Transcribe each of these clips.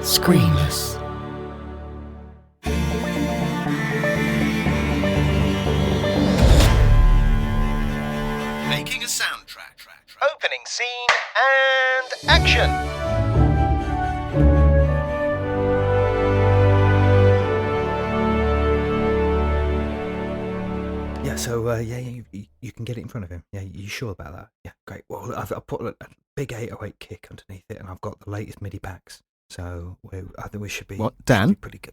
Screamers. Making a soundtrack. Opening scene and action. Yeah, so you can get it in front of him. Yeah, you sure about that? Yeah, great. Well, I've put a big 808 kick underneath it, and I've got the latest MIDI packs. So I think we should be. What, Dan? Should be pretty good.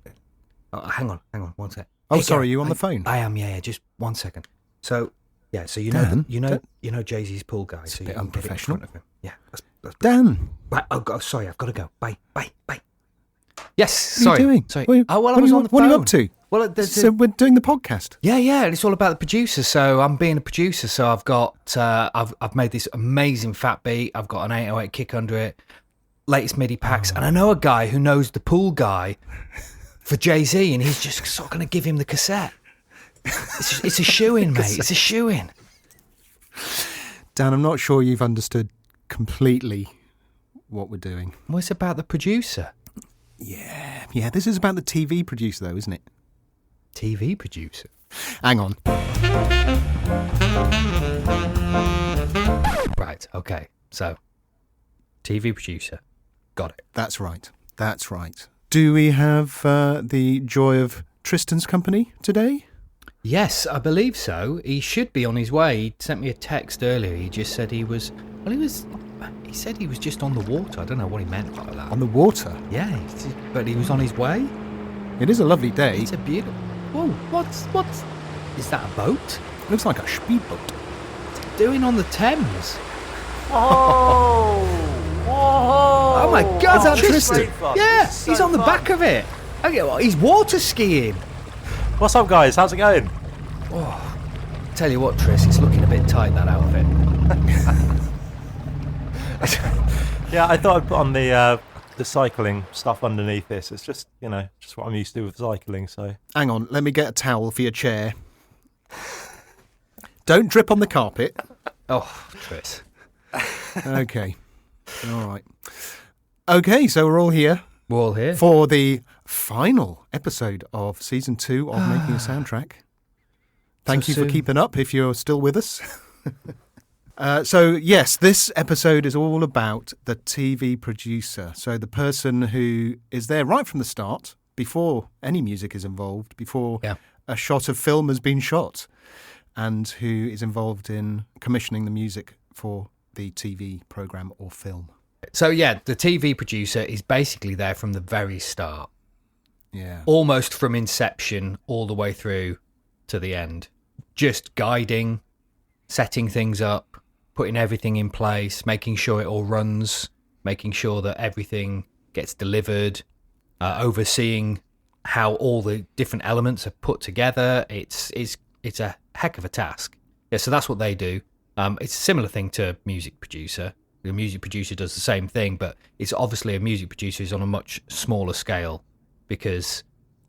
Oh, hang on, 1 sec. Oh, Hey, sorry, Gareth, you on the phone? I am. Yeah, just 1 second. So yeah, so Dan? you know Jay-Z's pool guy. It's so a you bit can unprofessional. get it in front of him. Yeah, that's Dan, Right, sorry, I've got to go. Bye. Yes, what are you doing? Sorry. What, I what was are you, on the what are you phone. up to? Well, So we're doing the podcast. Yeah, and it's all about the producer. So I'm being a producer. So I've got, I've made this amazing fat beat. I've got an 808 kick under it, latest MIDI packs, and I know a guy who knows the pool guy for Jay-Z, and he's just sort of going to give him the cassette. It's a shoe-in, mate. It's a shoe-in. Dan, I'm not sure you've understood completely what we're doing. Well, it's about the producer. Yeah, this is about the TV producer, though, isn't it? TV producer. Hang on. Right. Okay. So, TV producer. Got it. That's right. Do we have the joy of Tristan's company today? Yes, I believe so. He should be on his way. He sent me a text earlier. He just said he said he was just on the water. I don't know what he meant by that. On the water? Yeah, but he was on his way. It is a lovely day. It's a beautiful... Whoa, what's... Is that a boat? It looks like a speedboat. What's it doing on the Thames? Oh my God, is that Tristan? Yeah, he's on the back of it. Okay, well, he's water skiing. What's up, guys? How's it going? Oh, tell you what, Tris, it's looking a bit tight, that outfit. Yeah, I thought I'd put on the cycling stuff underneath this. It's just, just what I'm used to with cycling, so... Hang on, let me get a towel for your chair. Don't drip on the carpet. Oh, Tris. Okay. All right. Okay, so we're all here. We're all here. For the final episode of Season 2 of Making a Soundtrack. Thank So you for soon. keeping up if you're still with us. So, yes, this episode is all about the TV producer. So the person who is there right from the start, before any music is involved, before a shot of film has been shot, and who is involved in commissioning the music for the TV programme or film. So, yeah, the TV producer is basically there from the very start. Yeah. Almost from inception all the way through to the end. Just guiding, setting things up, putting everything in place, making sure it all runs, making sure that everything gets delivered, overseeing how all the different elements are put together. It's a heck of a task. Yeah, so that's what they do. It's a similar thing to music producer. The music producer does the same thing, but it's obviously a music producer is on a much smaller scale because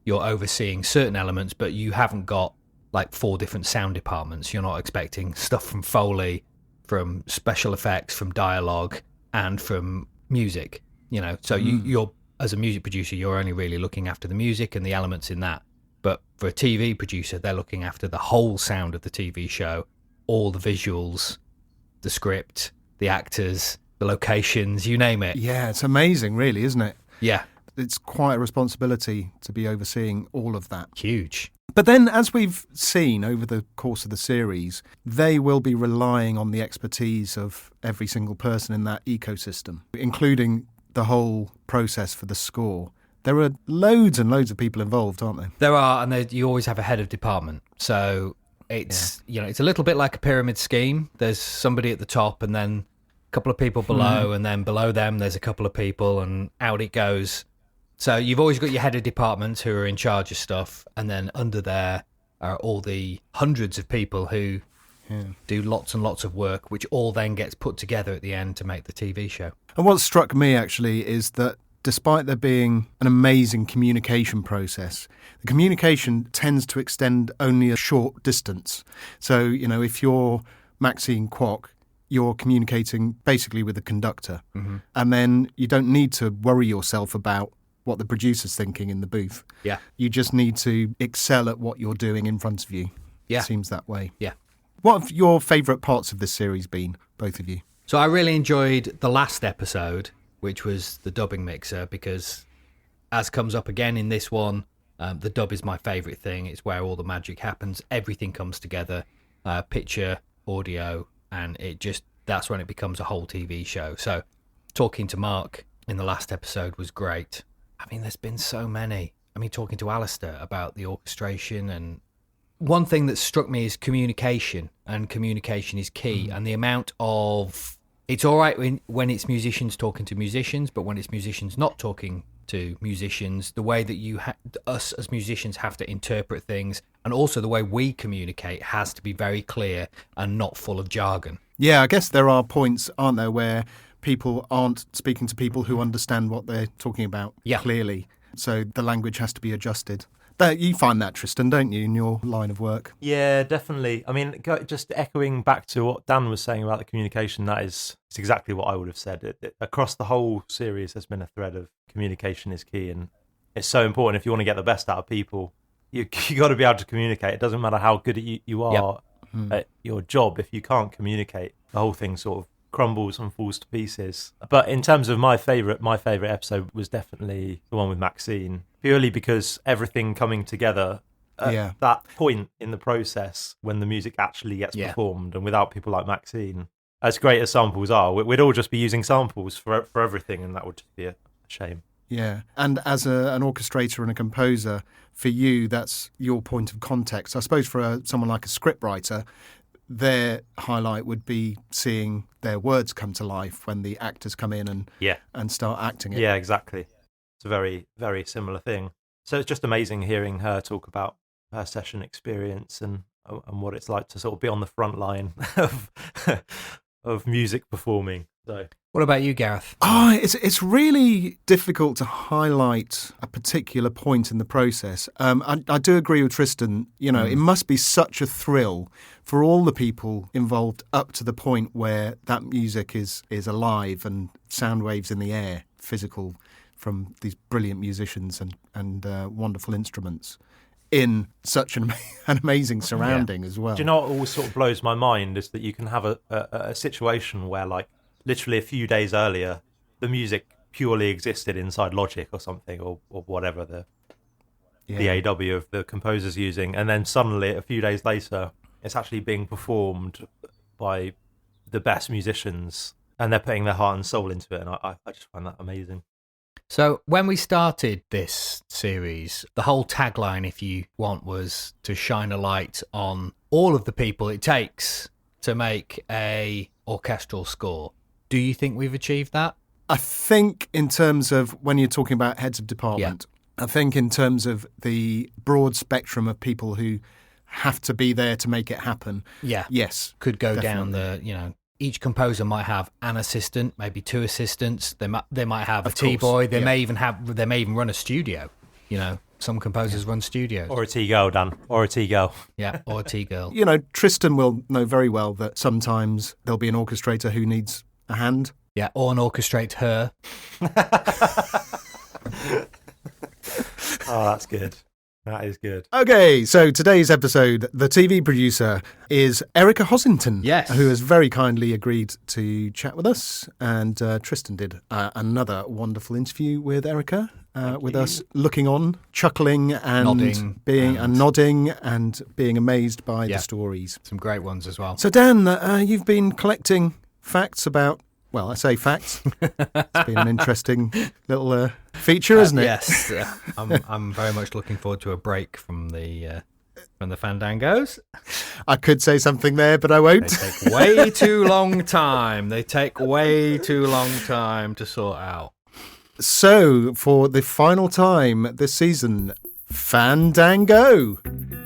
you're overseeing certain elements, but you haven't got like 4 different sound departments. You're not expecting stuff from Foley, from special effects, from dialogue, and from music. So you're as a music producer, you're only really looking after the music and the elements in that. But for a TV producer, they're looking after the whole sound of the TV show, all the visuals, the script, the actors, the locations, you name it. Yeah, it's amazing, really, isn't it? Yeah. It's quite a responsibility to be overseeing all of that. Huge. But then, as we've seen over the course of the series, they will be relying on the expertise of every single person in that ecosystem, including the whole process for the score. There are loads and loads of people involved, aren't there? There are, and you always have a head of department. So it's it's a little bit like a pyramid scheme. There's somebody at the top, and then a couple of people below, and then below them there's a couple of people, and out it goes. So you've always got your head of department who are in charge of stuff, and then under there are all the hundreds of people who do lots and lots of work, which all then gets put together at the end to make the TV show. And what struck me, actually, is that despite there being an amazing communication process, the communication tends to extend only a short distance. So, if you're Maxine Kwok, you're communicating basically with the conductor. Mm-hmm. And then you don't need to worry yourself about what the producer's thinking in the booth. Yeah. You just need to excel at what you're doing in front of you. Yeah. It seems that way. Yeah. What have your favourite parts of this series been, both of you? So I really enjoyed the last episode, which was the dubbing mixer, because as comes up again in this one, the dub is my favourite thing. It's where all the magic happens. Everything comes together, picture, audio, and that's when it becomes a whole TV show. So talking to Mark in the last episode was great. I mean, there's been so many. I mean, talking to Alistair about the orchestration, and one thing that struck me is communication, and communication is key. And the amount of... It's all right when it's musicians talking to musicians, but when it's musicians not talking to musicians, the way that us as musicians have to interpret things, and also the way we communicate has to be very clear and not full of jargon. Yeah, I guess there are points, aren't there, where people aren't speaking to people who understand what they're talking about clearly. So the language has to be adjusted. You find that, Tristan, don't you, in your line of work? Yeah, definitely. I mean, just echoing back to what Dan was saying about the communication, it's exactly what I would have said. Across the whole series, there's been a thread of communication is key, and it's so important. If you want to get the best out of people, you got to be able to communicate. It doesn't matter how good you are at your job. If you can't communicate, the whole thing sort of crumbles and falls to pieces. But in terms of my favourite episode was definitely the one with Maxine, purely because everything coming together at that point in the process when the music actually gets performed, and without people like Maxine, as great as samples are, we'd all just be using samples for everything, and that would just be a shame. Yeah, and as an orchestrator and a composer, for you, that's your point of context. I suppose for someone like a scriptwriter, their highlight would be seeing their words come to life when the actors come in and start acting it. Yeah, exactly. It's a very, very similar thing. So it's just amazing hearing her talk about her session experience and what it's like to sort of be on the front line of music performing. So, what about you, Gareth? It's really difficult to highlight a particular point in the process. I do agree with Tristan. You know, it must be such a thrill for all the people involved up to the point where that music is alive and sound waves in the air, physical, from these brilliant musicians and wonderful instruments in such an amazing surrounding as well. Do you know what always sort of blows my mind is that you can have a situation where, like, literally a few days earlier, the music purely existed inside Logic or something, or whatever the AW of the composer's using, and then suddenly a few days later, it's actually being performed by the best musicians, and they're putting their heart and soul into it, and I just find that amazing. So when we started this series, the whole tagline, if you want, was to shine a light on all of the people it takes to make a orchestral score. Do you think we've achieved that? I think in terms of when you're talking about heads of department, I think in terms of the broad spectrum of people who have to be there to make it happen. Yeah. Yes. Could go definitely. down the, each composer might have an assistant, maybe two assistants. They might have Of a T-boy. course, They may even run a studio. You know, some composers run studios. Or a T-girl, Dan. Or a T-girl. Yeah, or a T-girl. You know, Tristan will know very well that sometimes there'll be an orchestrator who needs a hand. Yeah, or an orchestrate her. Oh, that's good. That is good. Okay, so today's episode, the TV producer is Erika Hossington, who has very kindly agreed to chat with us. And Tristan did another wonderful interview with Erika, with us looking on, chuckling and nodding and being amazed by the stories. Some great ones as well. So Dan, you've been collecting facts about... Well, I say facts. It's been an interesting little feature, isn't it? Yes, I'm very much looking forward to a break from the fandangos. I could say something there, but I won't. They take way too long time. They take way too long time to sort out. So, for the final time this season, Fandango.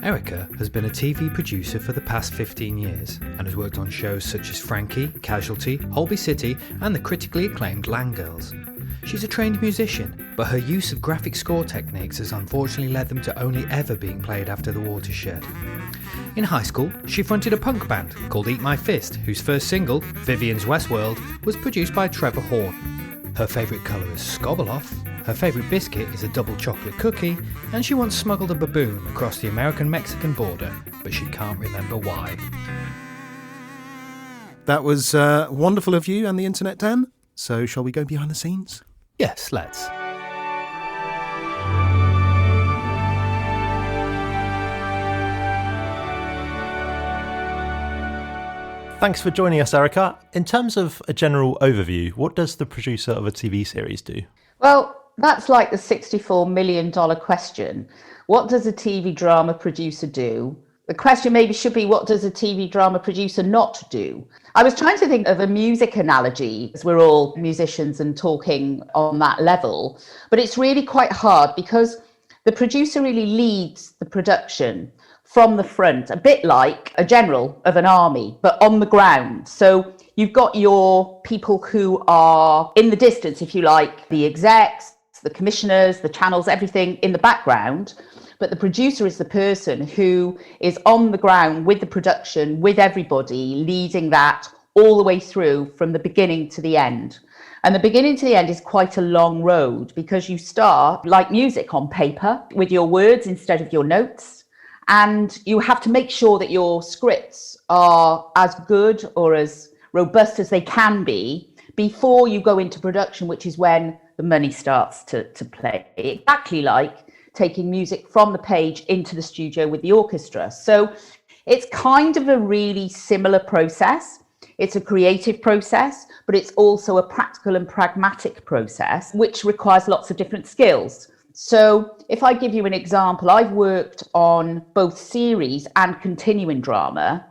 Erika has been a TV producer for the past 15 years and has worked on shows such as Frankie, Casualty, Holby City and the critically acclaimed Land Girls. She's a trained musician, but her use of graphic score techniques has unfortunately led them to only ever being played after the watershed. In high school, she fronted a punk band called Eat My Fist, whose first single, Vivian's Westworld, was produced by Trevor Horn. Her favourite colour is Skobeloff, her favourite biscuit is a double chocolate cookie, and she once smuggled a baboon across the American-Mexican border, but she can't remember why. That was wonderful of you and the internet, Dan. So shall we go behind the scenes? Yes, let's. Thanks for joining us, Erika. In terms of a general overview, what does the producer of a TV series do? Well, that's like the $64 million question. What does a TV drama producer do? The question maybe should be, what does a TV drama producer not do? I was trying to think of a music analogy, as we're all musicians and talking on that level, but it's really quite hard because the producer really leads the production from the front, a bit like a general of an army, but on the ground. So you've got your people who are in the distance, if you like, the execs, the commissioners, the channels, everything in the background. But the producer is the person who is on the ground with the production, with everybody, leading that all the way through from the beginning to the end. And the beginning to the end is quite a long road because you start like music on paper with your words instead of your notes. And you have to make sure that your scripts are as good or as robust as they can be before you go into production, which is when the money starts to play. Exactly like taking music from the page into the studio with the orchestra. So it's kind of a really similar process. It's a creative process, but it's also a practical and pragmatic process, which requires lots of different skills. So if I give you an example, I've worked on both series and continuing drama,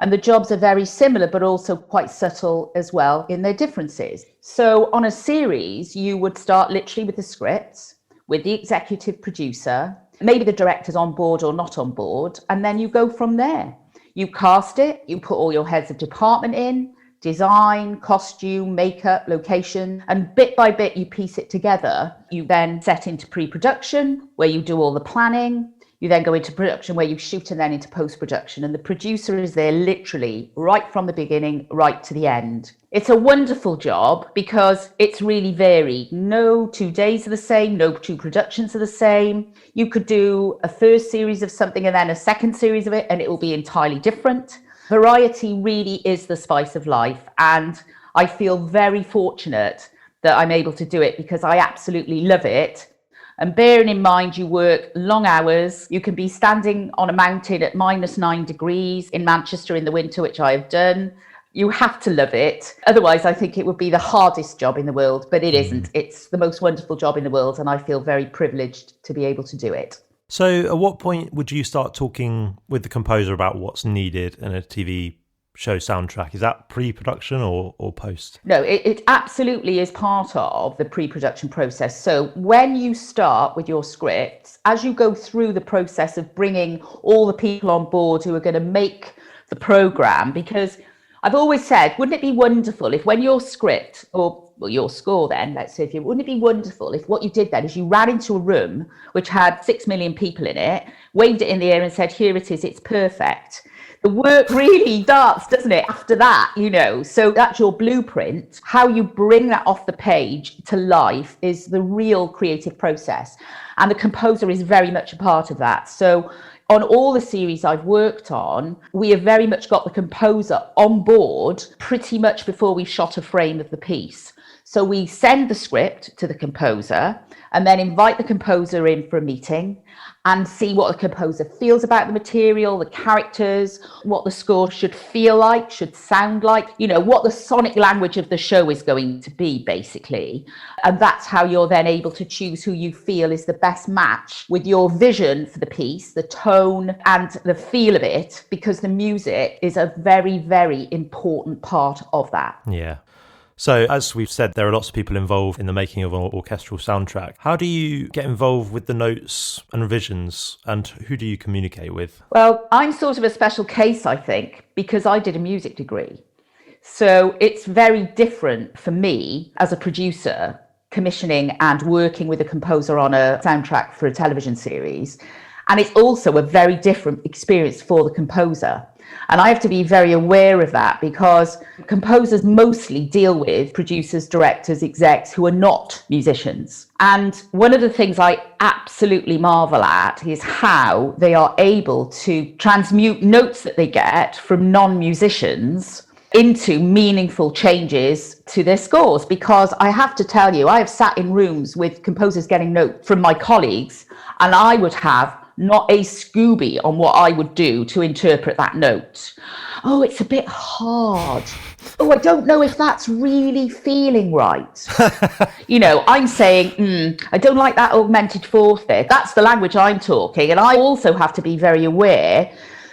and the jobs are very similar, but also quite subtle as well in their differences. So on a series, you would start literally with the scripts, with the executive producer, maybe the director's on board or not on board, and then you go from there. You cast it, you put all your heads of department in, design, costume, makeup, location, and bit by bit you piece it together. You then set into pre-production where you do all the planning. You then go into production where you shoot and then into post-production. And the producer is there literally right from the beginning, right to the end. It's a wonderful job because it's really varied. No 2 days are the same, no 2 productions are the same. You could do a first series of something and then a second series of it, and it will be entirely different. Variety really is the spice of life, and I feel very fortunate that I'm able to do it because I absolutely love it. And bearing in mind you work long hours, you can be standing on a mountain at -9 degrees in Manchester in the winter, which I have done. You have to love it. Otherwise, I think it would be the hardest job in the world, but it isn't. It's the most wonderful job in the world, and I feel very privileged to be able to do it. So at what point would you start talking with the composer about what's needed in a TV show soundtrack? Is that pre-production or post? No, it absolutely is part of the pre-production process. So when you start with your scripts, as you go through the process of bringing all the people on board who are going to make the programme, because I've always said, wouldn't it be wonderful if when your script, or well, your score then, let's say, wouldn't it be wonderful if what you did then is you ran into a room which had 6 million people in it, waved it in the air and said, here it is, it's perfect. The work really starts, doesn't it, after that, you know? So that's your blueprint. How you bring that off the page to life is the real creative process. And the composer is very much a part of that. So on all the series I've worked on, we have very much got the composer on board pretty much before we shot a frame of the piece. So we send the script to the composer and then invite the composer in for a meeting and see what the composer feels about the material, the characters, what the score should feel like, should sound like, you know, what the sonic language of the show is going to be, basically. And that's how you're then able to choose who you feel is the best match with your vision for the piece, the tone and the feel of it, because the music is a very, very important part of that. Yeah. So, as we've said, there are lots of people involved in the making of an orchestral soundtrack. How do you get involved with the notes and revisions, and who do you communicate with? Well, I'm sort of a special case, I think, because I did a music degree. So it's very different for me as a producer, commissioning and working with a composer on a soundtrack for a television series, And it's also a very different experience for the composer. And I have to be very aware of that, because composers mostly deal with producers, directors, execs who are not musicians. And one of the things I absolutely marvel at is how they are able to transmute notes that they get from non-musicians into meaningful changes to their scores. Because I have to tell you, I have sat in rooms with composers getting notes from my colleagues, and I would have not a Scooby on what I would do to interpret that note. Oh, it's a bit hard. Oh, I don't know if that's really feeling right. I'm saying, I don't like that augmented fourth there. That's the language I'm talking. And I also have to be very aware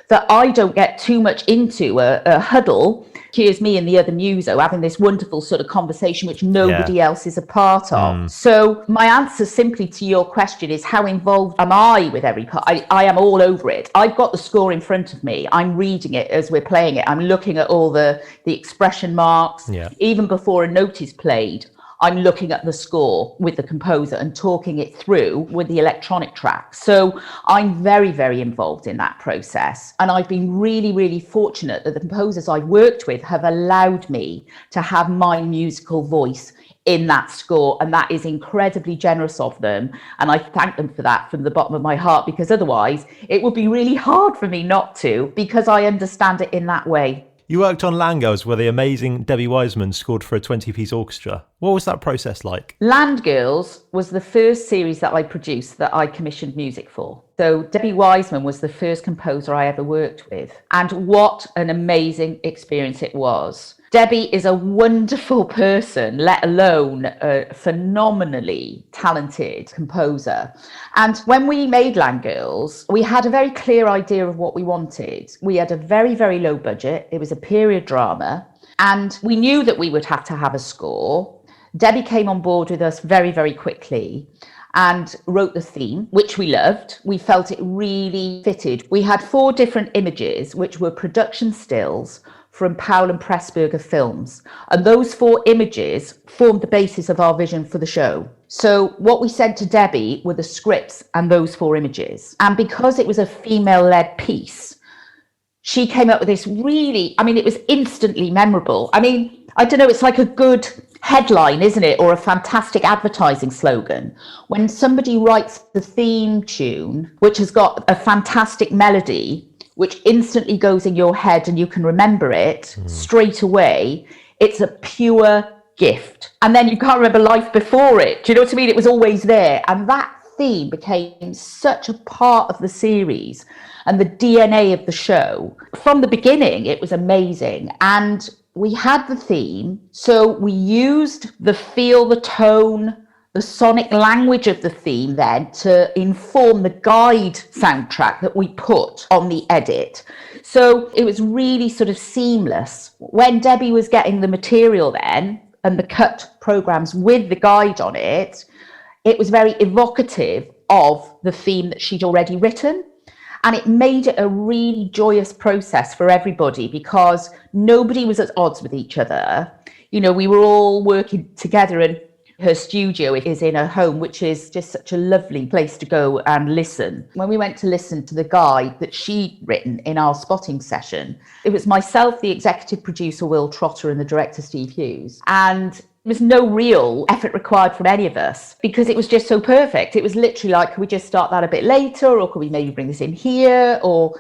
that I don't get too much into a huddle. Here's me and the other muso having this wonderful sort of conversation which nobody else is a part of. So my answer simply to your question is, how involved am I with every part? I am all over it. I've got the score in front of me. I'm reading it as we're playing it. I'm looking at all the expression marks. Even before a note is played, I'm looking at the score with the composer and talking it through with the electronic track. So I'm very, very involved in that process. And I've been really, really fortunate that the composers I've worked with have allowed me to have my musical voice in that score. And that is incredibly generous of them. And I thank them for that from the bottom of my heart, because otherwise it would be really hard for me not to, because I understand it in that way. You worked on Land Girls, where the amazing Debbie Wiseman scored for a 20-piece orchestra. What was that process like? Land Girls was the first series that I produced that I commissioned music for. So Debbie Wiseman was the first composer I ever worked with. And what an amazing experience it was. Debbie is a wonderful person, let alone a phenomenally talented composer. And when we made Land Girls, we had a very clear idea of what we wanted. We had a very, very low budget. It was a period drama. And we knew that we would have to have a score. Debbie came on board with us very, very quickly and wrote the theme, which we loved. We felt it really fitted. We had 4 different images, which were production stills from Powell and Pressburger films. And those 4 images formed the basis of our vision for the show. So what we sent to Debbie were the scripts and those 4 images. And because it was a female-led piece, she came up with this really, it was instantly memorable. I don't know, it's like a good headline, isn't it? Or a fantastic advertising slogan. When somebody writes the theme tune, which has got a fantastic melody, which instantly goes in your head and you can remember it straight away, it's a pure gift. And then you can't remember life before it. Do you know what I mean? It was always there. And that theme became such a part of the series and the DNA of the show. From the beginning, it was amazing. And we had the theme, so we used the feel, the tone, the sonic language of the theme then to inform the guide soundtrack that we put on the edit. So it was really sort of seamless. When Debbie was getting the material then and the cut programs with the guide on it, it was very evocative of the theme that she'd already written. And it made it a really joyous process for everybody, because nobody was at odds with each other. We were all working together, and her studio is in her home, which is just such a lovely place to go and listen. When we went to listen to the guide that she'd written in our spotting session, it was myself, the executive producer, Will Trotter, and the director, Steve Hughes. And there was no real effort required from any of us, because it was just so perfect. It was literally like, could we just start that a bit later? Or could we maybe bring this in here? Or,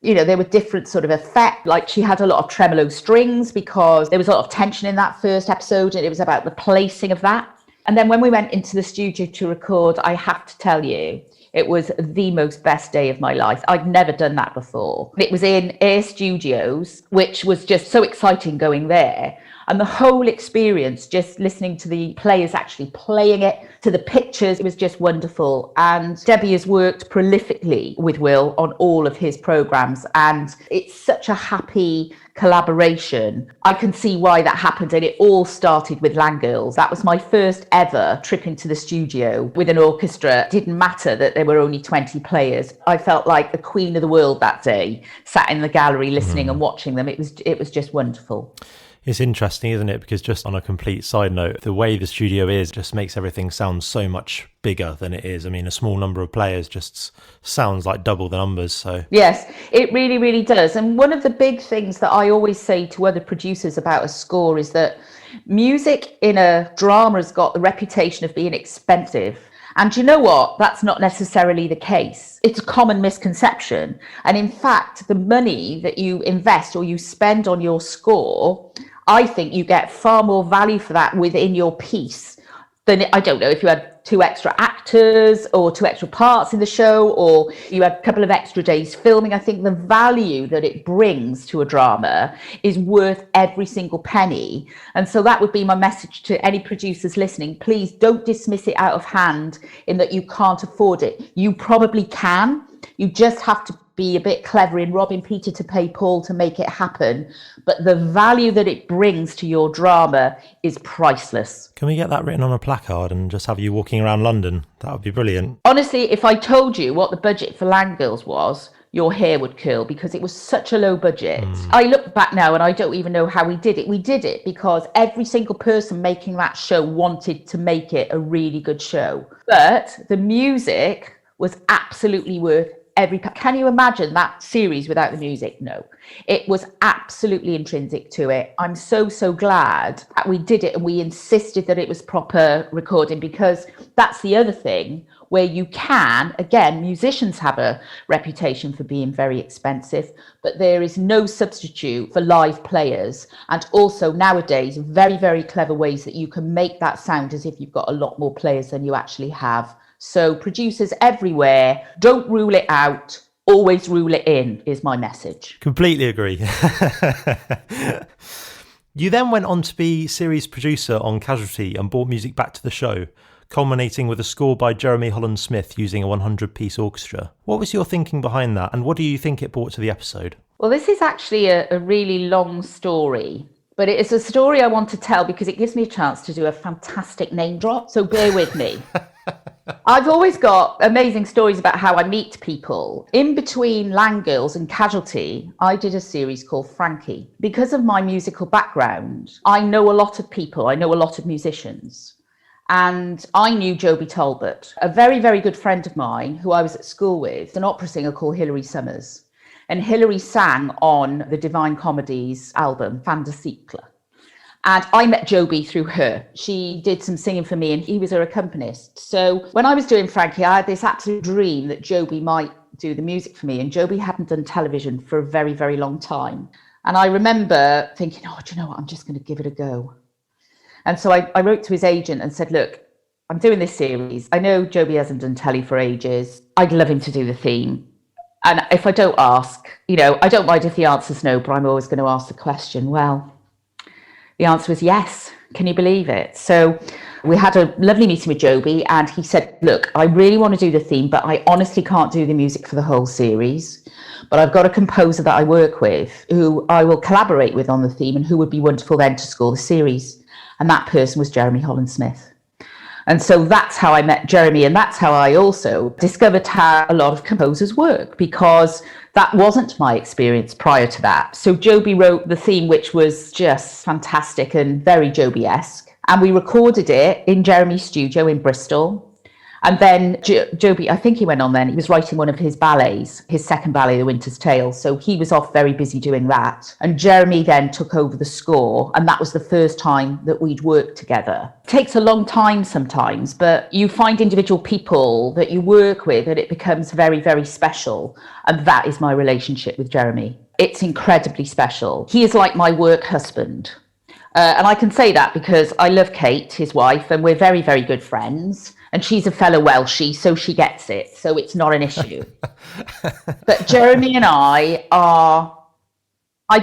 there were different sort of effects. Like, she had a lot of tremolo strings because there was a lot of tension in that first episode, and it was about the placing of that. And then when we went into the studio to record, I have to tell you, it was the most best day of my life. I'd never done that before. It was in Air Studios, which was just so exciting going there. And the whole experience, just listening to the players actually playing it, to the pictures, it was just wonderful. And Debbie has worked prolifically with Will on all of his programs, and it's such a happy collaboration. I can see why that happened, and it all started with Land Girls. That was my first ever trip into the studio with an orchestra. It didn't matter that there were only 20 players. I felt like the queen of the world that day, sat in the gallery listening and watching them. It was just wonderful. It's interesting, isn't it? Because just on a complete side note, the way the studio is just makes everything sound so much bigger than it is. I mean, a small number of players just sounds like double the numbers. So yes, it really, really does. And one of the big things that I always say to other producers about a score is that music in a drama has got the reputation of being expensive. And you know what? That's not necessarily the case. It's a common misconception. And in fact, the money that you invest or you spend on your score, I think you get far more value for that within your piece than, I don't know, if you had 2 extra actors or 2 extra parts in the show, or you had a couple of extra days filming. I think the value that it brings to a drama is worth every single penny. And so that would be my message to any producers listening. Please don't dismiss it out of hand in that you can't afford it. You probably can. You just have to be a bit clever in robbing Peter to pay Paul to make it happen. But the value that it brings to your drama is priceless. can we get that written on a placard and just have you walking around London? That would be brilliant. Honestly, if I told you what the budget for Land Girls was, your hair would curl because it was such a low budget. I look back now and I don't even know how we did it. We did it because every single person making that show wanted to make it a really good show. But the music was absolutely worth can you imagine that series without the music? No, it was absolutely intrinsic to it. I'm so glad that we did it and we insisted that it was proper recording, because that's the other thing where you can, again, musicians have a reputation for being very expensive, but there is no substitute for live players. And also nowadays, very clever ways that you can make that sound as if you've got a lot more players than you actually have. So producers everywhere, don't rule it out, always rule it in, is my message. Completely agree. You then went on to be series producer on Casualty and brought music back to the show, culminating with a score by Jeremy Holland-Smith using a 100-piece orchestra. What was your thinking behind that, and what do you think it brought to the episode? Well, this is actually a really long story. But it is a story I want to tell because it gives me a chance to do a fantastic name drop. So bear with me. I've always got amazing stories about how I meet people. In between Land Girls and Casualty, I did a series called Frankie. Because of my musical background, I know a lot of people. I know a lot of musicians. And I knew Joby Talbot, a very good friend of mine who I was at school with, an opera singer called Hilary Summers. And Hilary sang on the Divine Comedy's album, Fin de Cycle. And I met Joby through her. She did some singing for me and he was her accompanist. So when I was doing Frankie, I had this absolute dream that Joby might do the music for me. And Joby hadn't done television for a very long time. And I remember thinking, oh, do you know what? I'm just going to give it a go. And so I wrote to his agent and said, look, I'm doing this series. I know Joby hasn't done telly for ages. I'd love him to do the theme. And if I don't ask, I don't mind if the answer's no, but I'm always going to ask the question. Well, the answer was yes. Can you believe it? So we had a lovely meeting with Joby and he said, look, I really want to do the theme, but I honestly can't do the music for the whole series. But I've got a composer that I work with who I will collaborate with on the theme and who would be wonderful then to score the series. And that person was Jeremy Holland-Smith. And so that's how I met Jeremy. And that's how I also discovered how a lot of composers work, because that wasn't my experience prior to that. So Joby wrote the theme, which was just fantastic and very Joby-esque. And we recorded it in Jeremy's studio in Bristol. And then Joby, I think he went on then, he was writing one of his ballets, his second ballet, The Winter's Tale. So he was off very busy doing that. And Jeremy then took over the score. And that was the first time that we'd worked together. It takes a long time sometimes, but you find individual people that you work with and it becomes very special. And that is my relationship with Jeremy. It's incredibly special. He is like my work husband. And I can say that because I love Kate, his wife, and we're very good friends. And she's a fellow Welshie, so she gets it. So it's not an issue. But Jeremy and I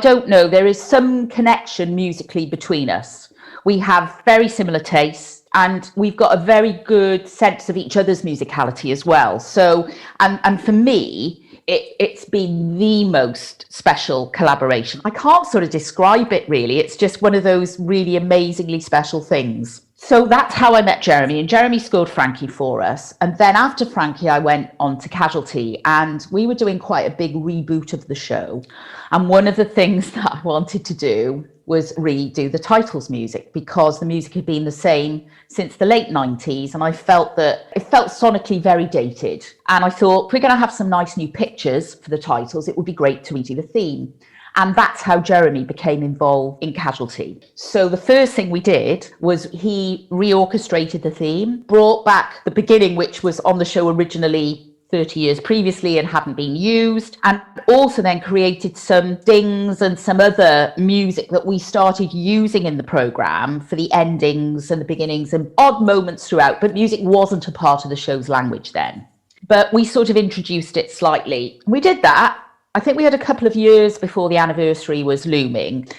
don't know, there is some connection musically between us. We have very similar tastes and we've got a very good sense of each other's musicality as well. So, and for me, it's been the most special collaboration. I can't sort of describe it really. It's just one of those really amazingly special things. So that's how I met Jeremy, and Jeremy scored Frankie for us. And then after Frankie, I went on to Casualty, and we were doing quite a big reboot of the show. And one of the things that I wanted to do was redo the titles music, because the music had been the same since the late 90s. And I felt that it felt sonically very dated. And I thought, if we're going to have some nice new pictures for the titles, it would be great to redo the theme. And that's how Jeremy became involved in Casualty. So the first thing we did was he reorchestrated the theme, brought back the beginning, which was on the show originally 30 years previously and hadn't been used, and also then created some dings and some other music that we started using in the programme for the endings and the beginnings and odd moments throughout, but music wasn't a part of the show's language then. But we sort of introduced it slightly. We did that. I think we had a couple of years before the anniversary was looming.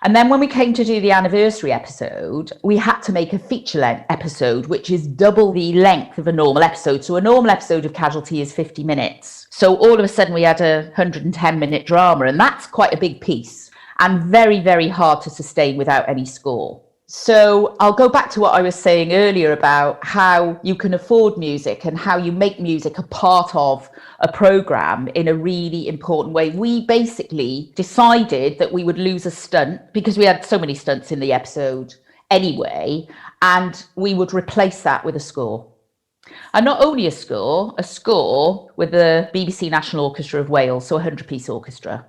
And then when we came to do the anniversary episode, we had to make a feature-length episode, which is double the length of a normal episode. So a normal episode of Casualty is 50 minutes. So all of a sudden we had a 110-minute drama, and that's quite a big piece and very, very hard to sustain without any score. So I'll go back to what I was saying earlier about how you can afford music and how you make music a part of a program in a really important way. We basically decided that we would lose a stunt because we had so many stunts in the episode anyway, and we would replace that with a score. And not only a score with the BBC National Orchestra of Wales, so a 100-piece orchestra.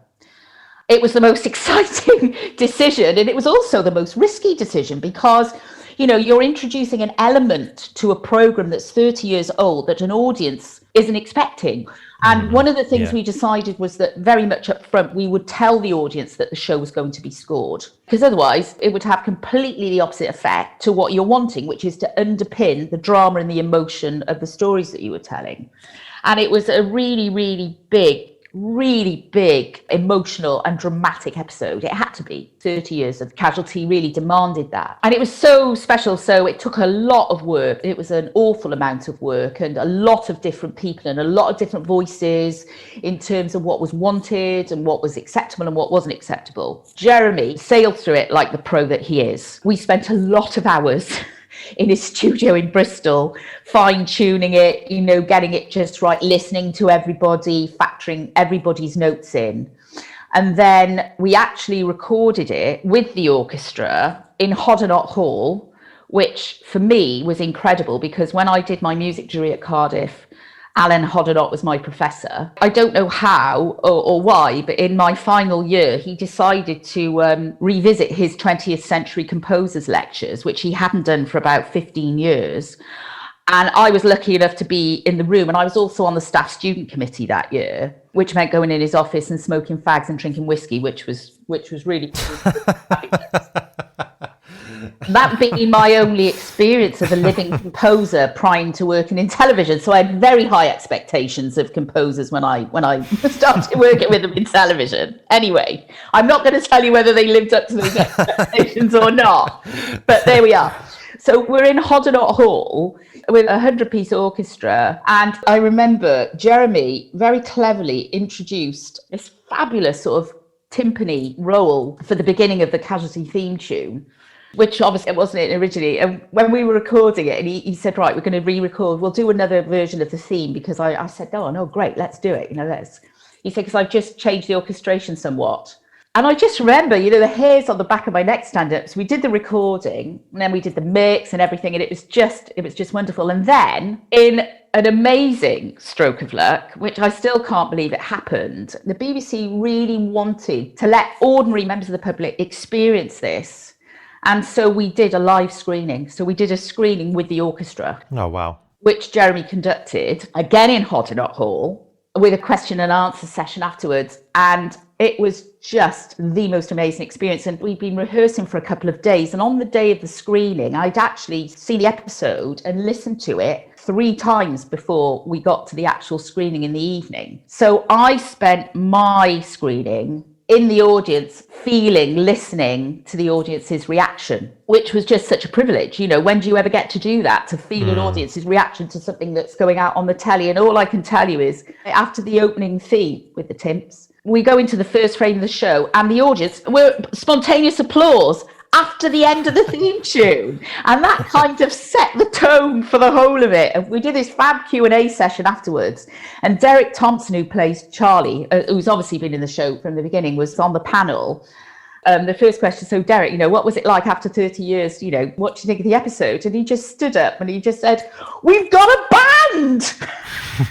It was the most exciting decision, and it was also the most risky decision because, you know, you're introducing an element to a program that's 30 years old that an audience isn't expecting. And one of the things we decided was that very much up front, we would tell the audience that the show was going to be scored, because otherwise it would have completely the opposite effect to what you're wanting, which is to underpin the drama and the emotion of the stories that you were telling. And it was a really, really big emotional and dramatic episode. It had to be. 30 years of Casualty really demanded that. And it was so special. So it took a lot of work. It was an awful amount of work and a lot of different people and a lot of different voices in terms of what was wanted and what was acceptable and what wasn't acceptable. Jeremy sailed through it like the pro that he is. We spent a lot of hours in his studio in Bristol, fine-tuning it, you know, getting it just right, listening to everybody, factoring everybody's notes in. And then we actually recorded it with the orchestra in Hoddinott Hall, which for me was incredible because when I did my music degree at Cardiff, Alan Hoddinott was my professor. I don't know how or why, but in my final year, he decided to revisit his 20th century composers lectures, which he hadn't done for about 15 years. And I was lucky enough to be in the room. And I was also on the staff student committee that year, which meant going in his office and smoking fags and drinking whiskey, which was really that being my only experience of a living composer prior to working in television. So I had very high expectations of composers when I started working with them in television. Anyway, I'm not going to tell you whether they lived up to those expectations or not, but there we are. So we're in Hoddinott Hall with a 100-piece orchestra. And I remember Jeremy very cleverly introduced this fabulous sort of timpani roll for the beginning of the Casualty theme tune, which obviously it wasn't originally. And when we were recording it, and he said, right, we're going to re-record, we'll do another version of the theme, because I said, oh, no, great, let's do it. You know, he said, because I've just changed the orchestration somewhat. And I just remember, you know, the hairs on the back of my neck stand up. So we did the recording and then we did the mix and everything. And it was just wonderful. And then in an amazing stroke of luck, which I still can't believe it happened, the BBC really wanted to let ordinary members of the public experience this. And so we did a live screening. So we did a screening with the orchestra. Oh, wow. Which Jeremy conducted, again in Hoddinott Hall, with a question and answer session afterwards. And it was just the most amazing experience. And we'd been rehearsing for a couple of days. And on the day of the screening, I'd actually seen the episode and listened to it 3 times before we got to the actual screening in the evening. So I spent my screening in the audience, listening to the audience's reaction, which was just such a privilege. You know, when do you ever get to do that, to feel an audience's reaction to something that's going out on the telly? And all I can tell you is, after the opening theme with the Timps, we go into the first frame of the show and the audience were spontaneous applause after the end of the theme tune. And that kind of set the tone for the whole of it. And we did this fab Q&A session afterwards. And Derek Thompson, who plays Charlie, who's obviously been in the show from the beginning, was on the panel. The first question, so Derek, what was it like after 30 years? What do you think of the episode? And he just stood up and he just said, "We've got a band!"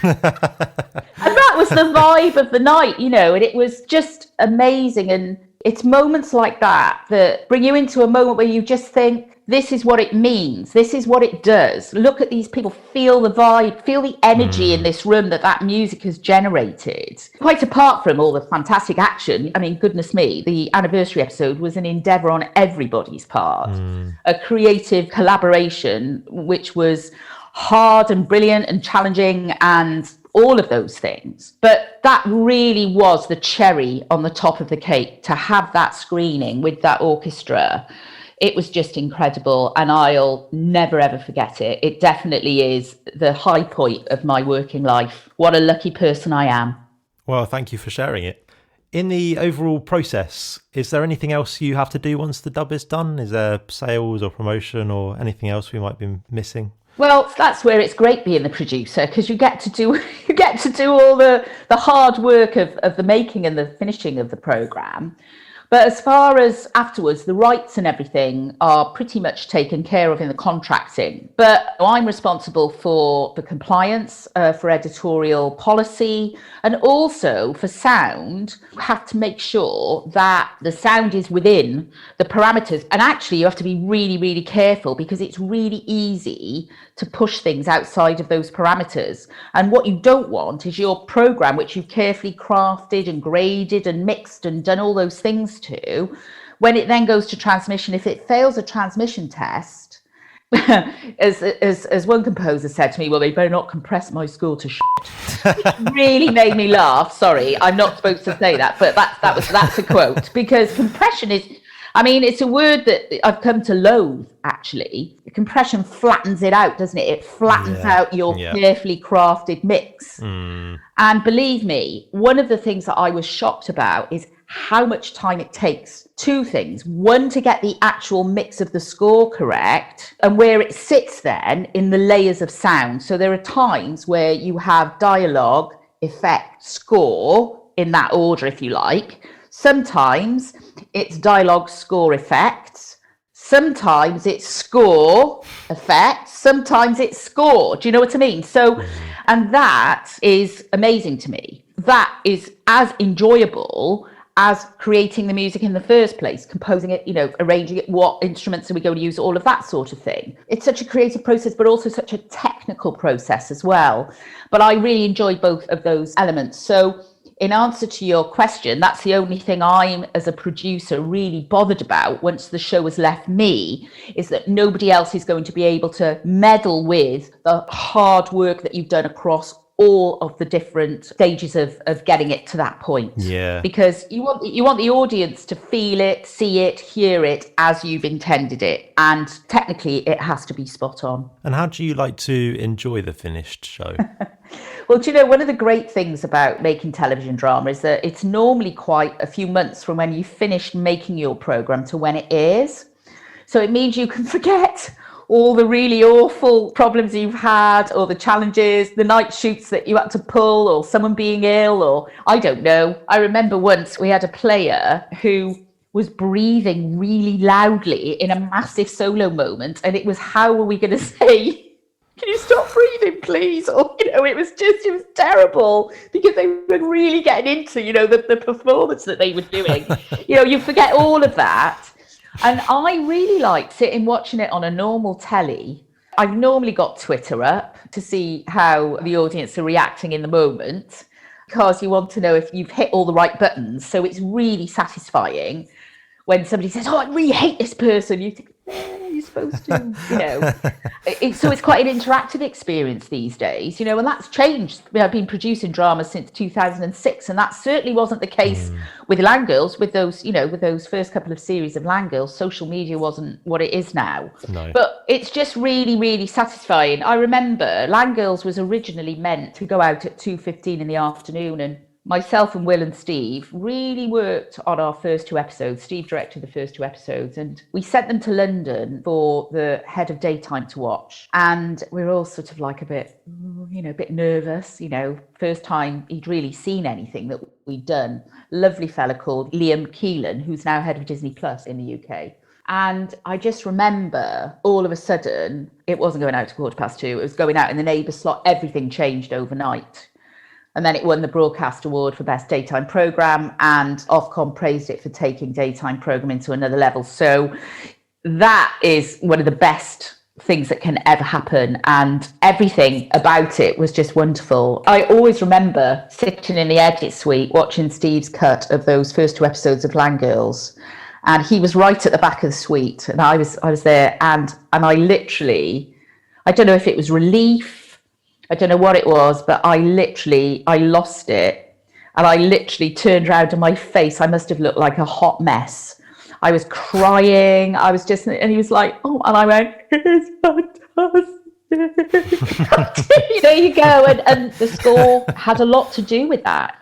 And that was the vibe of the night, and it was just amazing. And it's moments like that that bring you into a moment where you just think, this is what it means. This is what it does. Look at these people, feel the vibe, feel the energy in this room that music has generated. Quite apart from all the fantastic action, I mean, goodness me, the anniversary episode was an endeavour on everybody's part, a creative collaboration, which was hard and brilliant and challenging and all of those things. But that really was the cherry on the top of the cake, to have that screening with that orchestra. It was just incredible, and I'll never, ever forget it. It definitely is the high point of my working life. What a lucky person I am. Well, thank you for sharing it. In the overall process, is there anything else you have to do once the dub is done? Is there sales or promotion or anything else we might be missing? Well, that's where it's great being the producer, because you get to do all the hard work of the making and the finishing of the programme. But as far as afterwards, the rights and everything are pretty much taken care of in the contracting. But I'm responsible for the compliance, for editorial policy, and also for sound. You have to make sure that the sound is within the parameters. And actually, you have to be really, really careful, because it's really easy to push things outside of those parameters. And what you don't want is your program, which you've carefully crafted and graded and mixed and done all those things to, when it then goes to transmission, if it fails a transmission test, as one composer said to me, well, they better not compress my score to shit. It really made me laugh. Sorry, I'm not supposed to say that, but that's a quote, because compression is, I mean, it's a word that I've come to loathe, actually. Compression flattens it out, doesn't it? It flattens out your carefully crafted mix. And believe me, one of the things that I was shocked about is how much time it takes. Two things. One, to get the actual mix of the score correct, and where it sits then in the layers of sound. So there are times where you have dialogue, effect, score, in that order, if you like. Sometimes it's dialogue, score, effects. Sometimes it's score, effects. Sometimes it's score. Do you know what I mean? So, and that is amazing to me. That is as enjoyable as creating the music in the first place, composing it, arranging it, what instruments are we going to use, all of that sort of thing. It's such a creative process, but also such a technical process as well. But I really enjoy both of those elements. So in answer to your question, that's the only thing I'm, as a producer, really bothered about once the show has left me, is that nobody else is going to be able to meddle with the hard work that you've done across all of the different stages of getting it to that point. Yeah. Because you want the audience to feel it, see it, hear it as you've intended it. And technically, it has to be spot on. And how do you like to enjoy the finished show? Well, do you know, one of the great things about making television drama is that it's normally quite a few months from when you finished making your programme to when it airs. So it means you can forget all the really awful problems you've had, or the challenges, the night shoots that you had to pull, or someone being ill, or I don't know. I remember once we had a player who was breathing really loudly in a massive solo moment, and it was, how are we going to say, can you stop breathing, please? Or, it was terrible, because they were really getting into, the performance that they were doing. You forget all of that. And I really like sitting watching it on a normal telly. I've normally got Twitter up to see how the audience are reacting in the moment, because you want to know if you've hit all the right buttons. So it's really satisfying when somebody says, oh, I really hate this person. You think, you're supposed to, So it's quite an interactive experience these days, and that's changed. I've been producing drama since 2006, and that certainly wasn't the case with Land Girls, with those first couple of series of Land Girls. Social media wasn't what it is now. No. But it's just really, really satisfying. I remember Land Girls was originally meant to go out at 2:15 in the afternoon, and myself and Will and Steve really worked on our first two episodes. Steve directed the first two episodes, and we sent them to London for the head of daytime to watch. And we were all sort of like a bit, a bit nervous, first time he'd really seen anything that we'd done. Lovely fella called Liam Keelan, who's now head of Disney Plus in the UK. And I just remember all of a sudden, it wasn't going out to 2:15, it was going out in the neighbour slot. Everything changed overnight. And then it won the Broadcast Award for Best Daytime Programme, and Ofcom praised it for taking daytime programming to another level. So that is one of the best things that can ever happen, and everything about it was just wonderful. I always remember sitting in the edit suite watching Steve's cut of those first 2 episodes of Land Girls, and he was right at the back of the suite, and I was there, and I literally, I don't know if it was relief, I don't know what it was, but I lost it. And I literally turned around and my face, I must have looked like a hot mess. I was crying. I was just, and he was like, oh, and I went, it's fantastic. There you go. And the score had a lot to do with that.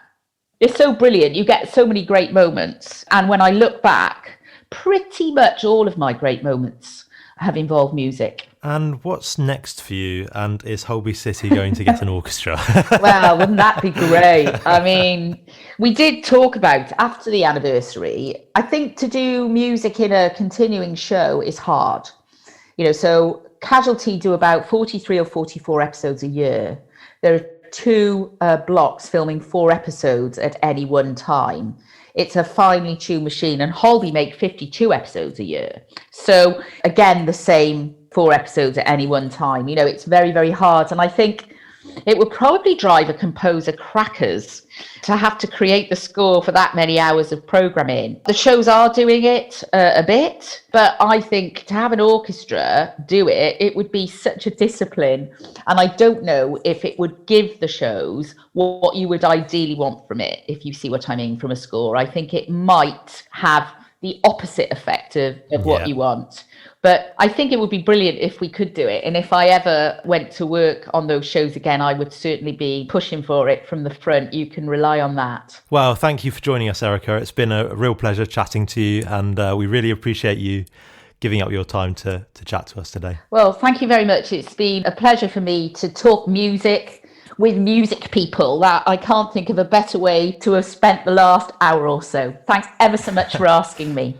It's so brilliant. You get so many great moments. And when I look back, pretty much all of my great moments have involved music. And what's next for you? And is Holby City going to get an orchestra? Well, wouldn't that be great? I mean, we did talk about after the anniversary. I think to do music in a continuing show is hard. So Casualty do about 43 or 44 episodes a year. There are 2 blocks filming 4 episodes at any one time. It's a finely tuned machine, and Holby make 52 episodes a year. So again, the same 4 episodes at any one time. It's very, very hard. And I think it would probably drive a composer crackers to have to create the score for that many hours of programming. The shows are doing it a bit, but I think to have an orchestra do it, it would be such a discipline. And I don't know if it would give the shows what you would ideally want from it, if you see what I mean, from a score. I think it might have the opposite effect of what you want. But I think it would be brilliant if we could do it. And if I ever went to work on those shows again, I would certainly be pushing for it from the front. You can rely on that. Well, thank you for joining us, Erika. It's been a real pleasure chatting to you, and we really appreciate you giving up your time to chat to us today. Well, thank you very much. It's been a pleasure for me to talk music with music people. That I can't think of a better way to have spent the last hour or so. Thanks ever so much for asking me.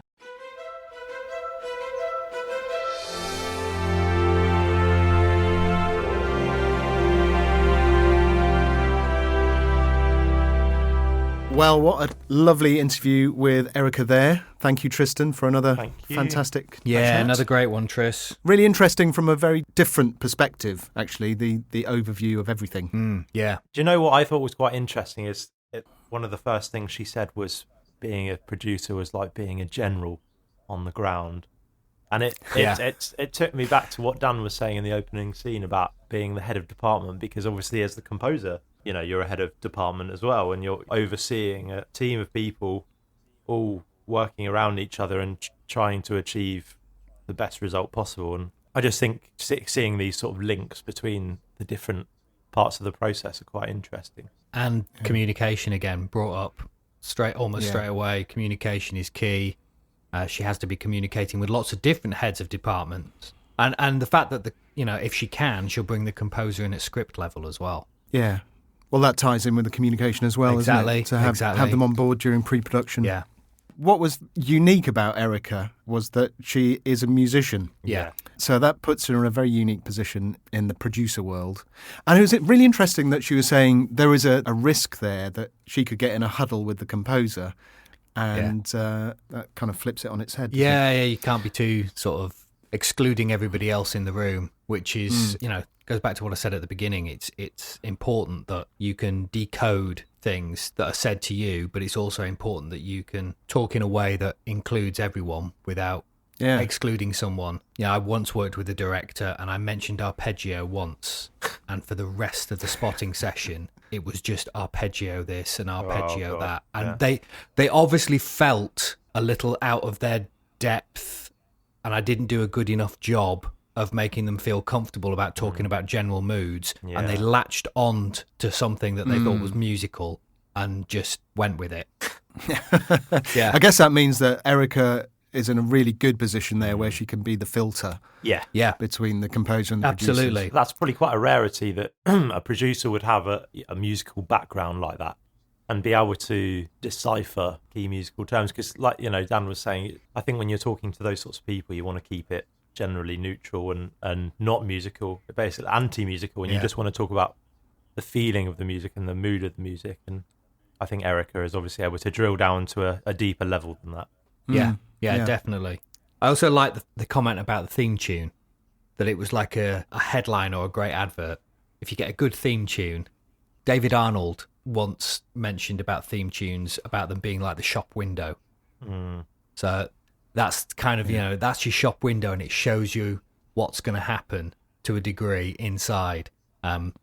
Well, what a lovely interview with Erika there. Thank you, Tristan, for another fantastic chat. Another great one, Tris. Really interesting from a very different perspective, actually, the overview of everything. Yeah. Do you know what I thought was quite interesting is one of the first things she said was being a producer was like being a general on the ground. And it took me back to what Dan was saying in the opening scene about being the head of department, because obviously as the composer, you're a head of department as well, and you're overseeing a team of people all working around each other and trying to achieve the best result possible. And I just think seeing these sort of links between the different parts of the process are quite interesting. And communication, again, brought up straight away. Communication is key. She has to be communicating with lots of different heads of departments. And the fact that, if she can, she'll bring the composer in at script level as well. Yeah. Well, that ties in with the communication as well, Exactly. isn't it? To have them on board during pre-production. Yeah. What was unique about Erika was that she is a musician. Yeah. So that puts her in a very unique position in the producer world. And it was really interesting that she was saying there is a risk there that she could get in a huddle with the composer, and that kind of flips it on its head. Yeah, you can't be too sort of excluding everybody else in the room, which is, goes back to what I said at the beginning. It's important that you can decode things that are said to you, but it's also important that you can talk in a way that includes everyone without excluding someone. I once worked with a director and I mentioned arpeggio once, and for the rest of the spotting session it was just arpeggio this and arpeggio that, and they obviously felt a little out of their depth, and I didn't do a good enough job of making them feel comfortable about talking about general moods, and they latched on to something that they thought was musical and just went with it. I guess that means that Erika is in a really good position there where she can be the filter Yeah. between the composer and the Absolutely. producers. That's probably quite a rarity that a producer would have a musical background like that and be able to decipher key musical terms. Because, like, Dan was saying, I think when you're talking to those sorts of people, you want to keep it generally neutral and not musical, basically anti-musical, and you just want to talk about the feeling of the music and the mood of the music. And I think Erika is obviously able to drill down to a deeper level than that. Yeah, definitely. I also like the comment about the theme tune, that it was like a headline or a great advert. If you get a good theme tune, David Arnold once mentioned about theme tunes, about them being like the shop window. So that's kind of, that's your shop window, and it shows you what's going to happen to a degree inside.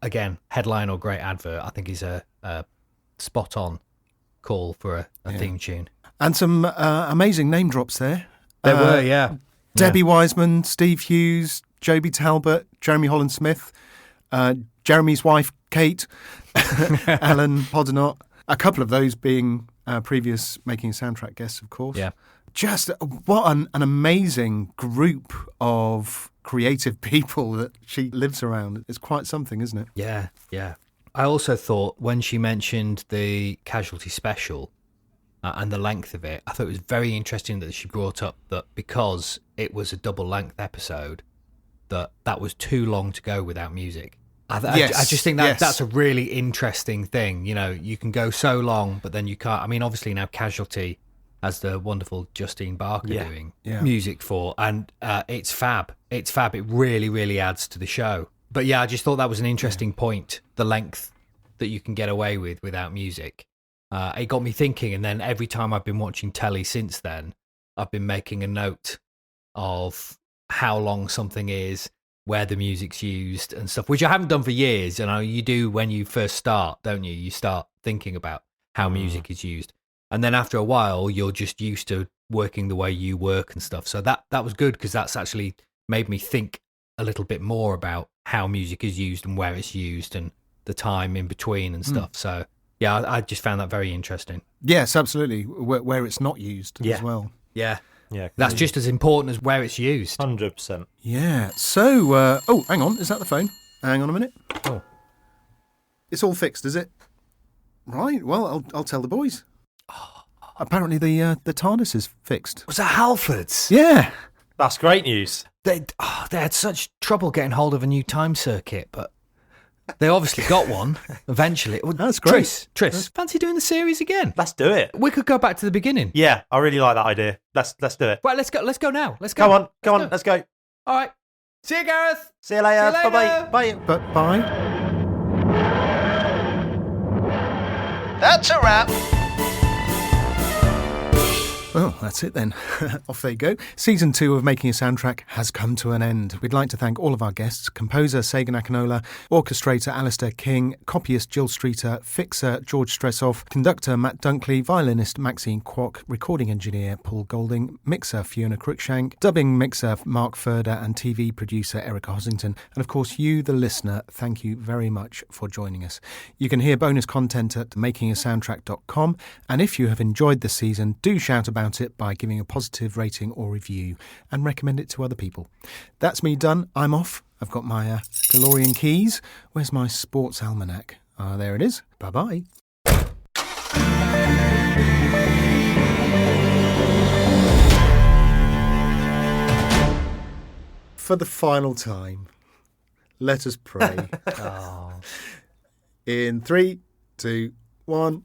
Again, headline or great advert, I think is a spot on call for a theme tune. And some amazing name drops there. There were, yeah. Debbie Wiseman, Steve Hughes, Joby Talbot, Jeremy Holland-Smith, Jeremy's wife, Kate, Alan Poddenot. A couple of those being previous Making a Soundtrack guests, of course. Yeah. Just what an amazing group of creative people that she lives around. It's quite something, isn't it? Yeah, yeah. I also thought when she mentioned the Casualty special and the length of it, I thought it was very interesting that she brought up that because it was a double-length episode, that was too long to go without music. I just think that's a really interesting thing. You can go so long, but then you can't. I mean, obviously now Casualty has the wonderful Justine Barker doing music for, and it's fab. It's fab. It really, really adds to the show. But yeah, I just thought that was an interesting point, the length that you can get away with without music. It got me thinking, and then every time I've been watching telly since then, I've been making a note of how long something is, where the music's used and stuff, which I haven't done for years. You do when you first start, don't you? You start thinking about how music is used. And then after a while, you're just used to working the way you work and stuff. So that was good, because that's actually made me think a little bit more about how music is used and where it's used and the time in between and stuff. So yeah, I just found that very interesting. Yes, absolutely. Where it's not used as well. Yeah. Yeah, That's just as important as where it's used. 100%. Yeah. So, hang on. Is that the phone? Hang on a minute. Oh. It's all fixed, is it? Right. Well, I'll tell the boys. Apparently the TARDIS is fixed. Was that Halfords? Yeah. That's great news. They had such trouble getting hold of a new time circuit, but they obviously got one eventually. Well, That's great. Tris, fancy doing the series again? Let's do it. We could go back to the beginning. Yeah, I really like that idea. Let's do it. Right, let's go now. Let's go. Come on, let's go. All right. See you, Gareth. See you later. See you later. Bye-bye. Bye. But bye. That's a wrap. Well, that's it then. Off they go. Season 2 of Making a Soundtrack has come to an end. We'd like to thank all of our guests: composer Sagan Akinola, orchestrator Alistair King, copyist Jill Streeter, fixer George Stressoff, conductor Matt Dunkley, violinist Maxine Kwok, recording engineer Paul Golding, mixer Fiona Cruikshank, dubbing mixer Mark Furder, and TV producer Erika Hossington. And of course, you, the listener, thank you very much for joining us. You can hear bonus content at makingasoundtrack.com, and if you have enjoyed this season, do shout about it by giving a positive rating or review and recommend it to other people. That's me done. I'm off. I've got my DeLorean keys. Where's my sports almanac? There it is. Bye-bye. For the final time, let us pray. In 3, 2, 1...